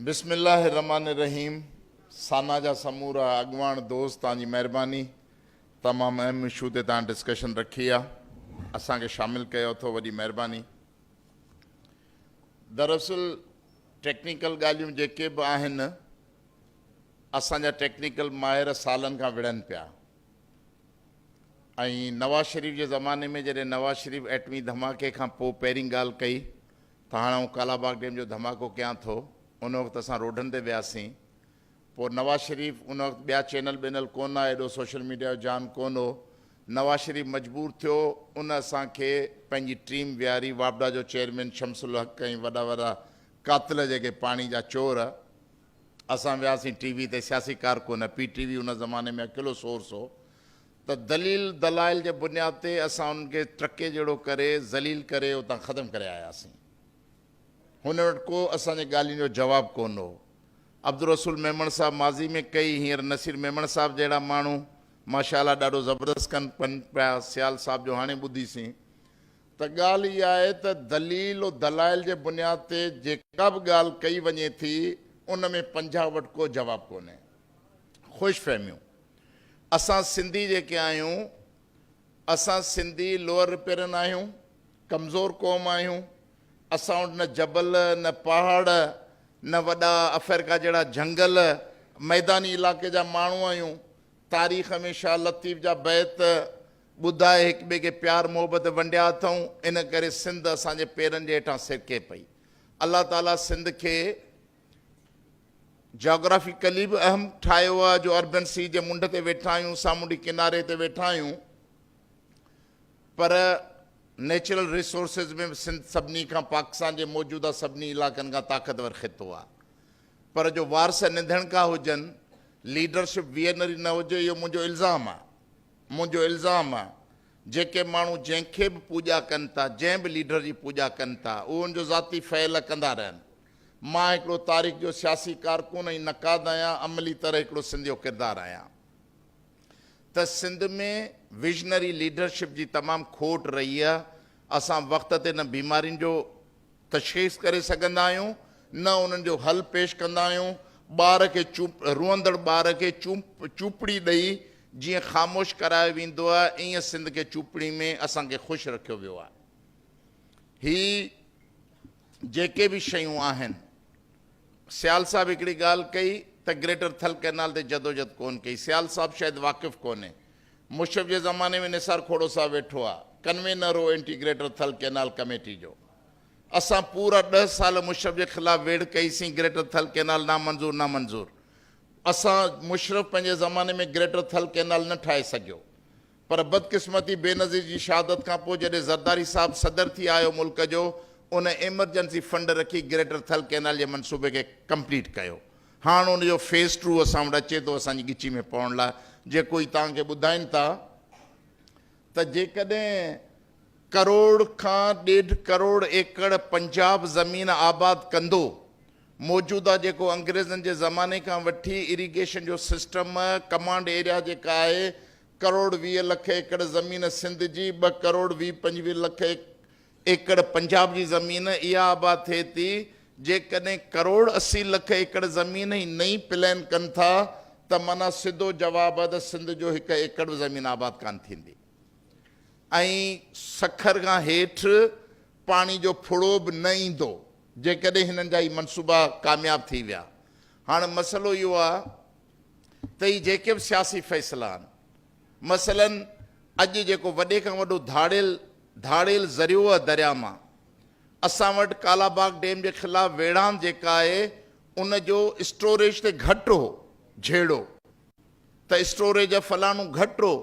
बिस्मिल्लाहिर्रहमानिर्रहीम। साना जा समूरा अगवान दोस्त तव्हांजी महिरबानी तमामु अहम इशू ते तव्हां डिस्कशन रखी आहे, असांखे शामिलु कयो अथव, वॾी महिरबानी। दरअसल टेक्निकल ॻाल्हियूं जेके बि आहिनि असांजा टेक्निकल माहिर सालनि खां विढ़नि पिया ऐं नवाज़ शरीफ़ जे ज़माने में जॾहिं नवाज़ शरीफ़ एटमी धमाके खां पोइ पहिरीं ॻाल्हि कई त हाणे आउं कालाबाग डैम जो धमाको कयां थो, उन वक़्तु असां रोडनि ते वियासीं। पोइ नवाज़ शरीफ़ उन वक़्तु ॿिया चैनल ॿेनल कोन आहे, एॾो सोशल मीडिया जो जान कोन हो। नवाज़ शरीफ़ मजबूर थियो, उन असांखे पंहिंजी टीम विहारी, वापडा जो चेयरमैन शमसुल हक़ ऐं वॾा वॾा कातिल जेके पाणी जा चोर, असां वियासीं टीवी ते, सियासी कारकुन, PTV उन ज़माने में अकेलो सोर्स हो। त दलील दलाइल जे बुनियाद ते असां उनखे ट्रके जहिड़ो करे ज़लील करे उतां ख़तमु करे आयासीं। हुन वटि को असांजे ॻाल्हियुनि जो जवाबु कोन हो। अब्दुल रसूल मेमण साहब माज़ी में कई, हींअर नसीर मेमण साहब जहिड़ा माण्हू माशाअल्लाह ॾाढो ज़बरदस्त कनि पिया, सियाल साहब जो हाणे ॿुधीसीं। त ॻाल्हि इहा आहे त दलील दलाइल जे बुनियाद ते जेका बि ॻाल्हि कई वञे थी उन में पंजाब वटि को जवाबु कोन्हे। ख़ुशि फ़हमियूं असां सिंधी जेके आहियूं, असां सिंधी लोअर रिपेरन आहियूं, कमज़ोर क़ौम आहियूं। असां वटि न जबल, न पहाड़, न वॾा अफ्रीका जहिड़ा जंगल, मैदानी इलाइक़े जा माण्हू आहियूं। तारीख़ में शाह लतीफ़ जा बैत ॿुधाए हिक ॿिए खे प्यार मोहबत वंडिया अथऊं, इन करे सिंध असांजे पेरनि जे हेठां सिरके पई। अलाह ताला सिंध खे जोग्राफिकली बि अहम ठाहियो आहे, जो अर्बन सी जे मुंड ते वेठा आहियूं, सामुंडी किनारे ते वेठा आहियूं, पर नेचुरल रिसोर्सिस में सिंध सभिनी खां पाकिस्तान जे मौजूदा सभिनी इलाइक़नि खां ताक़तवर ख़ितो आहे। पर जो वारस निधण खां हुजनि, लीडरशिप वियनरी न हुजे, इहो मुंहिंजो इल्ज़ाम आहे, मुंहिंजो इल्ज़ाम आहे। जेके माण्हू जंहिंखे बि पूॼा कनि था, जंहिं बि लीडर जी पूॼा कनि था, उहो उनजो ज़ाती फ़इल कंदा रहनि। मां हिकिड़ो तारीख़ जो सियासी कारकुन ऐं नक़ाद आहियां, अमली तरह हिकिड़ो सिंध जो किरदारु आहियां। त सिंध में विजनरी लीडरशिप जी तमामु खोट रही आहे। असां वक़्त ते न बीमारियुनि जो तशख़ीस करे सघंदा आहियूं, न उन्हनि जो हल पेश कंदा आहियूं। ॿार खे रुअंदड़ ॿार खे चूपड़ी ॾेई जीअं ख़ामोश करायो वेंदो आहे, ईअं सिंध खे चूपड़ी में असांखे ख़ुशि रखियो वियो आहे। ही जेके बि शयूं आहिनि, सियाल साहब हिकिड़ी ॻाल्हि कई त ग्रेटर थल कैनाल ते जदोजहद कोन कई। सियाल साहब शायदि वाक़िफ़ कोन्हे। मुशरफ जे ज़माने में निसार खोड़ो साहब वेठो आहे, कन्वेनर हो एंटी ग्रेटर थल कैनाल कमेटी जो। असां पूरा 10 साल मुशरफ जे ख़िलाफ़ वेड़ कईसीं, ग्रेटर थल कैनाल नामंज़ूर नामंज़ूर। असां मुशरफ पंहिंजे ज़माने में ग्रेटर थल कैनाल न ठाहे सघियो, पर बदकिस्मती बेनज़ीर जी शहादत खां पोइ जॾहिं ज़रदारी साहब सदर थी आयो मुल्क जो, उन एमरजेंसी फंड रखी ग्रेटर थल कैनाल जे मनसूबे खे कंप्लीट कयो। हाणे उनजो फेज़ 2 असां वटि अचे थो असांजी ॻिची में पवण लाइ। जेको ई तव्हांखे ॿुधाइनि था त जेकॾहिं करोड़ खां 1.5 करोड़ एकड़ पंजाब ज़मीन आबाद कंदो, मौजूदा जेको अंग्रेज़नि जे ज़माने खां वठी इरीगेशन जो सिस्टम, कमांड एरिया जेका आहे, 1.20 करोड़ एकड़ ज़मीन सिंध जी, 2 करोड़ 25 लख एकड़ पंजाब जी ज़मीन, इहा आबाद थिए थी। जेकॾहिं 1.80 करोड़ एकड़ ज़मीन ई नई प्लान कनि था, त माना सिधो जवाबु आहे त सिंध जो 1 एकड़ ज़मीन आबाद कान थींदी। ऐं सखर खां हेठि पाणी जो फुड़ो बि न ईंदो, जेकॾहिं हिननि जा ई मनसूबा कामयाबु थी विया। हाणे मसइलो इहो आहे त ही जेके बि सियासी फ़ैसिला आहिनि, मसइलनि अॼु जेको वॾे खां वॾो धाड़ेल ज़रियो आहे दरिया मां, असां वटि कालाबाग डैम जे ख़िलाफ़ वेड़ान जेका आहे, उनजो स्टोरेज ते घटि हो झेड़ो, त स्टोरेज फलाणो घटि हो।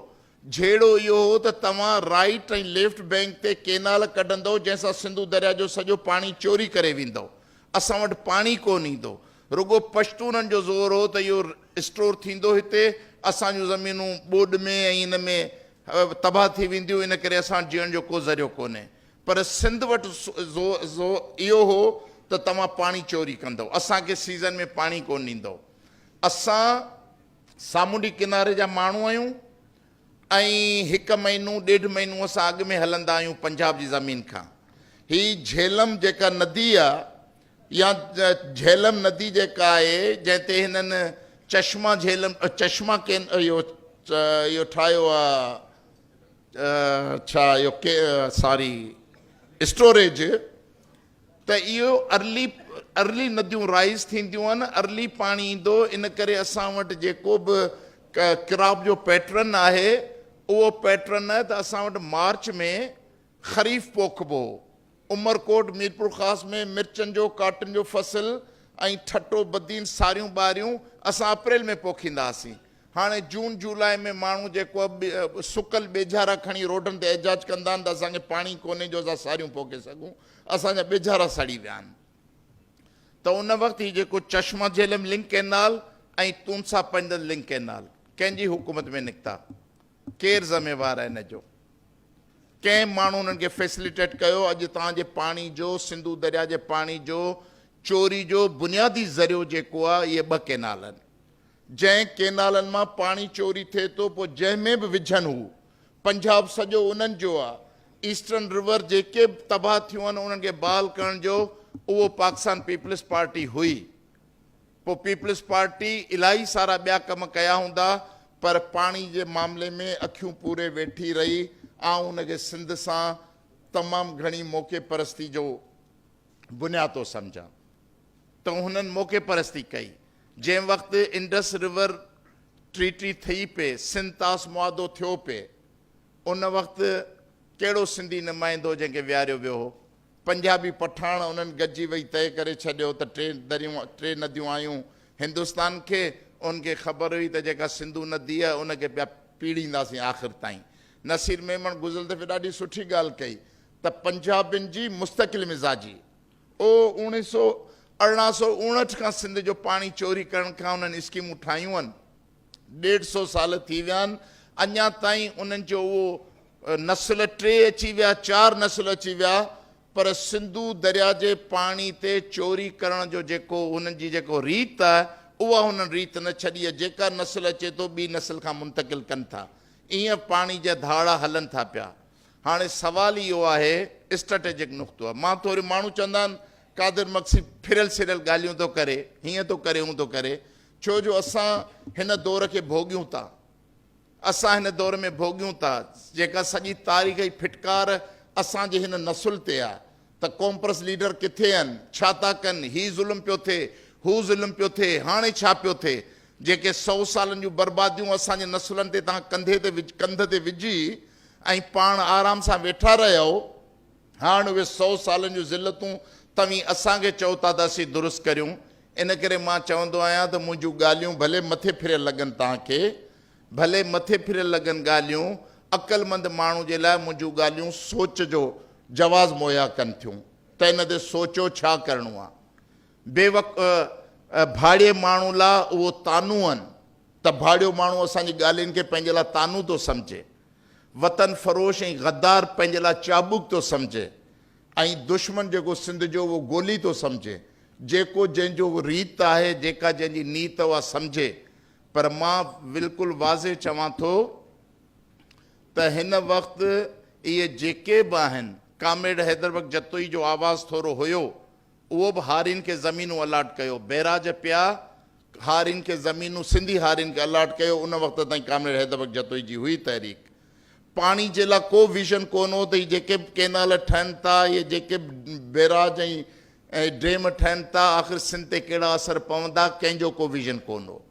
झेड़ो इहो हो त तव्हां राइट ऐं लेफ्ट बैंक ते केनाल कढंदो, जंहिंसां सिंधु दरिया जो सॼो पाणी चोरी करे वेंदो। असां वटि पाणी कोन ईंदो, रुगो पश्तूननि जो ज़ोर हो त इहो स्टोर थींदो हिते, असांजूं ज़मीनूं ॿोॾ में ऐं इन में तबाह थी वेंदियूं, इन करे असां जीअण जो को ज़रियो कोन्हे। पर सिंध वटि इहो हो त तव्हां पाणी चोरी कंदव, असांखे सीज़न में पाणी कोन ॾींदव। असां सामुंडी किनारे जा माण्हू आहियूं ऐं 1 महीनो 1.5 महीनो असां अॻु में हलंदा आहियूं पंजाब जी ज़मीन खां। ही झेलम जेका नदी आहे, या झेलम नदी जेका आहे जंहिं ते हिननि चश्मा झेलम चश्मा केन इहो ठाहियो आहे छा इहो के सॉरी स्टोरेज, त इहो अर्ली नदियूं राइज़ थींदियूं आहिनि, अर्ली पाणी ईंदो। इन करे असां वटि जेको बि क्रॉप जो पैटर्न आहे उहो पैटर्न आहे त असां वटि मार्च में ख़रीफ़ पोखिबो। उमरकोट मीरपुर ख़ासि में मिर्चनि जो काटन जो फसल ऐं ठटो बदीन सारियूं ॿारियूं असां अप्रैल में पोखींदासीं। हाणे जून जुलाई में माण्हू जेको सुकल ॿेझारा खणी रोडनि ते एहजाज कंदा आहिनि त असांखे पाणी कोन्हे जो असां सारियूं पोखे सघूं, असांजा ॿेझारा सड़ी विया आहिनि। त उन वक़्तु हीउ जेको चश्मा झेलम लिंक कैनाल ऐं तूमसा पंजल लिंक कैनाल कंहिंजी हुकूमत में निकिता? केरु ज़िम्मेवारु आहे हिन जो? कंहिं माण्हू उन्हनि खे फैसिलिटेट कयो? अॼु तव्हांजे पाणी जो, सिंधू दरिया जे पाणी जो चोरी जो बुनियादी ज़रियो जेको आहे इहे ॿ कैनाल आहिनि। जंहिं कैनालनि मां पाणी चोरी थिए थो, पोइ जंहिंमें बि विझनि हू पंजाब सॼो उन्हनि जो आहे। ईस्टर्न रिवर जेके बि तबाह थियूं आहिनि उन्हनि खे बहाल करण जो उहो पाकिस्तान पीपल्स पार्टी हुई। पोइ पीपल्स पार्टी इलाही सारा ॿिया कम कया हूंदा, पर पाणी जे मामले में अखियूं पूरे वेठी रही। ऐं उनखे सिंध सां तमामु घणी मौक़े परस्ती जो बुनियादु थो सम्झां। त हुननि मौक़े परस्ती कई। जंहिं वक़्तु इंडस रिवर ट्रीटी थी पे, सिंध तास मुआदो थियो पे, उन वक़्तु कहिड़ो सिंधी नुमाइंदो जंहिंखे विहारियो वियो हो? पंजाबी पठाण उन्हनि गॾिजी वेही तइ करे छॾियो त टे नदियूं आयूं हिंदुस्तान खे। उनखे ख़बर हुई त जेका सिंधू नदी आहे उनखे पिया पीड़ींदासीं आख़िर ताईं। नसीर मेमन गुज़िरियल दफ़े ॾाढी सुठी ॻाल्हि कई त पंजाबियुनि जी मुस्तक़िल मिज़ाजी 1859 खां सिंध जो पाणी चोरी करण खां उन्हनि स्कीमूं ठाहियूं आहिनि। 150 साल थी विया आहिनि, अञा ताईं उन्हनि जो उहो नस्ल 3 अची विया, 4 नस्ल अची विया, पर सिंधू दरिया जे पाणी ते चोरी करण जो जेको हुननि जी जेको रीत आहे उहा हुननि रीत न छॾी आहे। जेका नस्ल अचे थो ॿी नस्ल खां मुंतक़िल कनि था। ईअं पाणी जा धाड़ा हलनि था पिया। हाणे सवाल इहो आहे, स्ट्रेटेजिक नुक़्तो आहे। मां थोरी माण्हू चवंदा आहिनि कादिर मक़सिद फिरियल सिरियल ॻाल्हियूं थो करे, हीअं थो करे, हूं थो करे, छो जो असां हिन दौर खे भोॻियूं था। असां हिन दौर में भोॻियूं था। जेका सॼी तारीख़ जी फिटकार असांजे हिन नसुल ते आहे त कॉम्प्रेस लीडर किथे आहिनि, छा था कनि, हीउ ज़ुल्म पियो थिए, हू ज़ुल्म पियो थिए, हाणे छा पियो थिए। जेके 100 सालनि जूं बर्बादियूं असांजे नसुलनि ते तव्हां कंध ते विझी ऐं पाण आराम सां वेठा रहियो, हाणे उहे 100 सालनि जूं ज़िलतूं तव्हीं असांखे चओ था त असीं दुरुस्त करियूं। इन करे मां चवंदो आहियां त मुंहिंजूं ॻाल्हियूं भले मथे फिरियल लॻनि तव्हांखे, भले मथे फिरियल लॻनि ॻाल्हियूं, अक़लमंद माण्हू जे लाइ मुंहिंजूं ॻाल्हियूं सोच जो जवाज़ मुहैया कनि थियूं त इन ते सोचो छा करिणो आहे। भाड़े माण्हू लाइ उहो तानू आहिनि त भाड़ियो माण्हू असांजी ॻाल्हियुनि खे पंहिंजे लाइ तानू थो सम्झे। वतन फ़रोश ऐं गद्दार पंहिंजे लाइ चाबुक थो सम्झे ऐं दुश्मन जेको सिंध जो उहो गोली थो सम्झे। जेको जंहिंजो रीत आहे, जेका जंहिंजी नीत उहा सम्झे। पर मां बिल्कुलु वाज़े चवां थो त हिन वक़्तु इहे जेके बि आहिनि, कामरेड हैदरबग जतोई जो आवाज़ु थोरो हुयो, उहो बि हारियुनि खे ज़मीनूं अलाट कयो। बैराज पिया, हारियुनि खे ज़मीनूं, सिंधी हारियुनि खे अलाट कयो। उन वक़्त ताईं कामरेड हैदरबग जतोई जी हुई तहरीक। पाणी जे लाइ को विज़न कोन हो त इहे जेके बि कैनाल ठहनि था, इहे जेके बि बैराज ऐं डेम ठहनि था, आख़िर सिंध ते कहिड़ा असर पवंदा, कंहिंजो को विज़न कोन हो।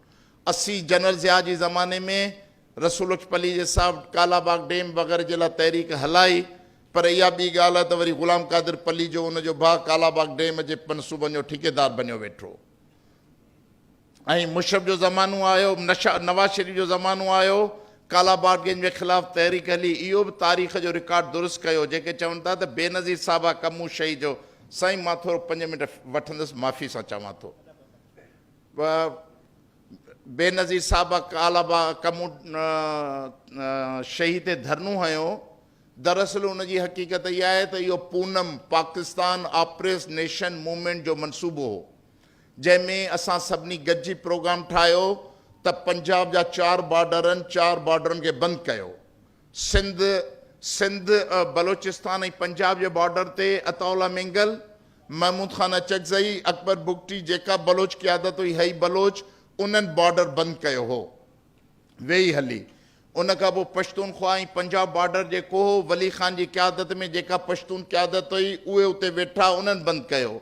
80 जनरल ज़िया जे ज़माने में रसूल पली जे साहब कालाबाग डेम वग़ैरह जे लाइ तहरीक हलाई, पर इहा ॿी ॻाल्हि आहे त वरी ग़ुलाम कादिर पली जो उनजो भाउ कालाबाग डेम जे मनसूबनि जो ठेकेदार बणियो वेठो। ऐं मुशरफ जो ज़मानो आयो, नवाज़ शरीफ़ जो ज़मानो आयो, कालाबाग डेम जे ख़िलाफ़ तहरीक हली। इहो बि तारीख़ जो रिकॉर्ड दुरुस्त कयो। जेके चवनि था त बेनज़ीर साहिबा कमू शही जो, साईं मां थोरो 5 मिंट वठंदुसि, माफ़ी सां चवां थो। बेनज़ीर साहिबा कालाबाग कमू शही ते धरनो हयो। दरअसल उनजी हक़ीक़त इहा आहे त इहो पूनम पाकिस्तान ऑपरेस नेशन मूवमेंट जो मनसूबो हो, जंहिंमें असां सभिनी गॾिजी प्रोग्राम ठाहियो त पंजाब जा 4 बॉर्डर आहिनि, 4 बॉर्डरनि खे बंदि कयो। सिंध बलोचिस्तान ऐं पंजाब जे बॉर्डर ते अतौला मिंगल, महमूद खान अचकज़ई, अकबर बुगटी, जेका बलोच क़यादत हुई हई बलोच, उन्हनि बॉर्डर बंदि कयो हो, वेही हली। उन खां पोइ पश्तूनख्वा ऐं पंजाब बॉर्डर जेको हो, वली ख़ान जी क़यादत में जेका पश्तून क़यादत हुई उहे उते वेठा, उन्हनि बंदि कयो।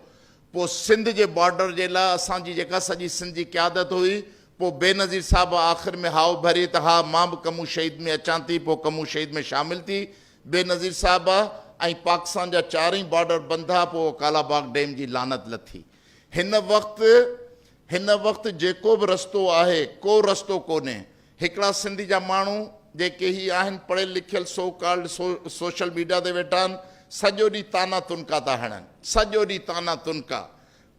पोइ सिंध जे बॉर्डर जे लाइ असांजी जेका सॼी सिंध जी क़यादत हुई, पोइ बेनज़ीर साहिबु आख़िर में हाउ भरे त हा मां बि कमू शहीद में अचां थी, पोइ कमू शहीद में शामिल थी। बेनज़ीर साहिबु ऐं पाकिस्तान जा चारई बॉर्डर बंदि हुआ, पोइ कालाबाग डैम जी लानत लथी। हिन वक़्तु जेको बि रस्तो आहे, को रस्तो कोन्हे। हिकिड़ा सिंधी जा माण्हू जेके ही आहिनि पढ़ियल लिखियल सो कॉल्ड सोशल मीडिया ते वेठा आहिनि, सॼो ॾींहुं ताना तुनका था हणनि, सॼो ॾींहुं ताना तुनका।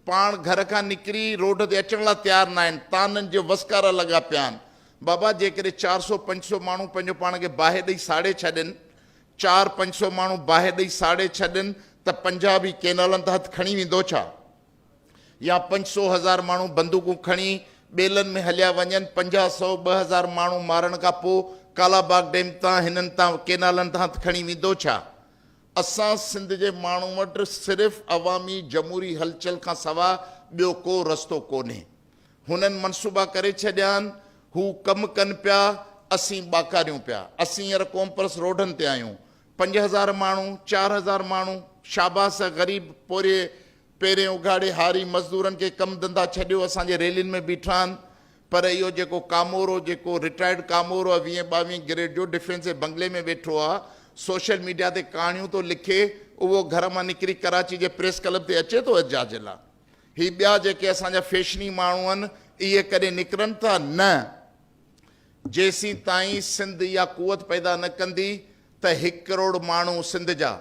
पाण घर खां निकिरी रोड ते अचण लाइ तयारु न आहिनि, ताननि जो वसकारा लॻा पिया आहिनि। बाबा जेकॾहिं 400-500 माण्हू पंहिंजो पाण खे बाहि ॾेई साड़े छॾनि, 400-500 माण्हू बाहि ॾेई साड़े छॾनि त पंजाबी केनलनि ते हथु खणी वेंदो छा? या 500,000 माण्हू बंदूकूं खणी ॿेलनि में हलिया वञनि, 50-100-2,000 माण्हू मारण खां पोइ कालाबाग डैम तां हिननि तां केनालनि तां हथु खणी वेंदो छा? असां सिंध जे माण्हू वटि सिर्फ़ु अवामी जमहूरी हलचल खां सवाइ ॿियो को रस्तो कोन्हे। हुननि मनसूबा करे छॾिया आहिनि, हू कमु कनि पिया, असीं ॿाकारियूं पिया। असीं हींअर कॉम्प्रेस रोडनि ते आहियूं, 5,000 माण्हू, 4,000 माण्हू, शाबास ग़रीब पहिरें उघाड़े हारी मज़दूरनि खे कमु धंधा छॾियो, असांजे रैलियुनि में बीठा आहिनि। पर इहो जेको कामोरो, जेको रिटायर्ड कामोरो आहे, 20-22 ग्रेड जो डिफेंस जे बंगले में वेठो आहे, सोशल मीडिया ते कहाणियूं थो लिखे, उहो घर मां निकिरी कराची जे प्रेस क्लब ते अचे थो एजाज लाइ। ही ॿिया जेके असांजा फैशनी माण्हू आहिनि, इहे कॾहिं निकिरनि था न। जेसीं ताईं सिंध इहा कुवत पैदा न कंदी त 1 करोड़ माण्हू सिंध जा,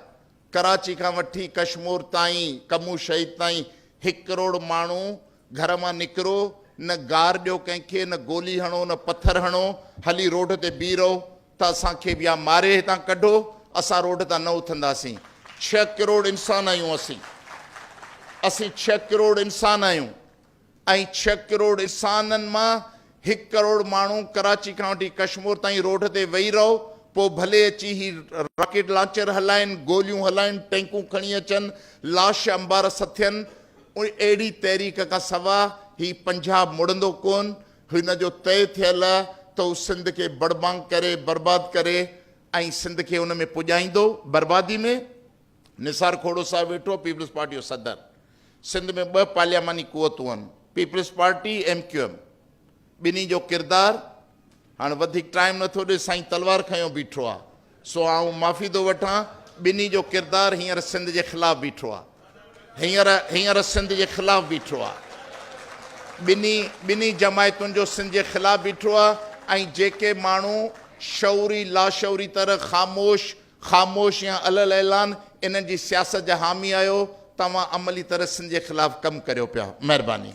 कराची खां वठी कश्मीर ताईं, कमू शहीद ताईं 1 करोड़ माण्हू घर मां निकिरो, न गार ॾियो कंहिंखे, न गोली हणो, न पथर हणो, हली रोड ते बीह रहो त असांखे बि या मारे हितां कढो, असां रोड तां न उथंदासीं। 6 करोड़ इंसान आहियूं असीं 6 करोड़ इंसान आहियूं, ऐं 6 करोड़ इंसाननि मां 1 करोड़ माण्हू कराची खां वठी कश्मीर ताईं रोड ते वेही रहो, पोइ भले अची ही रॉकेट लॉन्चर हलाइनि, गोलियूं हलाइनि, टैंकूं खणी अचनि, लाश अंबार सथियनि, अहिड़ी तहरीक खां सवाइ ही पंजाब मुड़ंदो कोन। हिन जो तय थियल आहे त हू सिंध खे बड़बांग करे, बर्बाद करे, ऐं सिंध खे हुन में पुॼाईंदो। बर्बादी में निसार खोड़ो साहिबु वेठो, पीपल्स पार्टी जो सदर। सिंध में 2 पार्लियामानी कुवतूं आहिनि, पीपल्स पार्टी, MQM, ॿिन्ही जो किरदारु हाणे वधीक टाइम नथो ॾे, साईं तलवार खयों बीठो आहे, सो आउं माफ़ी थो वठां। ॿिन्ही जो किरदारु हींअर सिंध जे ख़िलाफ़ु बीठो आहे, हींअर सिंध जे ख़िलाफ़ु बीठो आहे। ॿिन्ही जमायतुनि जो सिंध जे ख़िलाफ़ु बीठो आहे। ऐं जेके माण्हू शौरी लाशौरी तरह ख़ामोश या अलल ऐलान इन्हनि जी सियासत जा हामी आहियो, तव्हां अमली तरह सिंध जे ख़िलाफ़ु कमु करियो पिया। महिरबानी।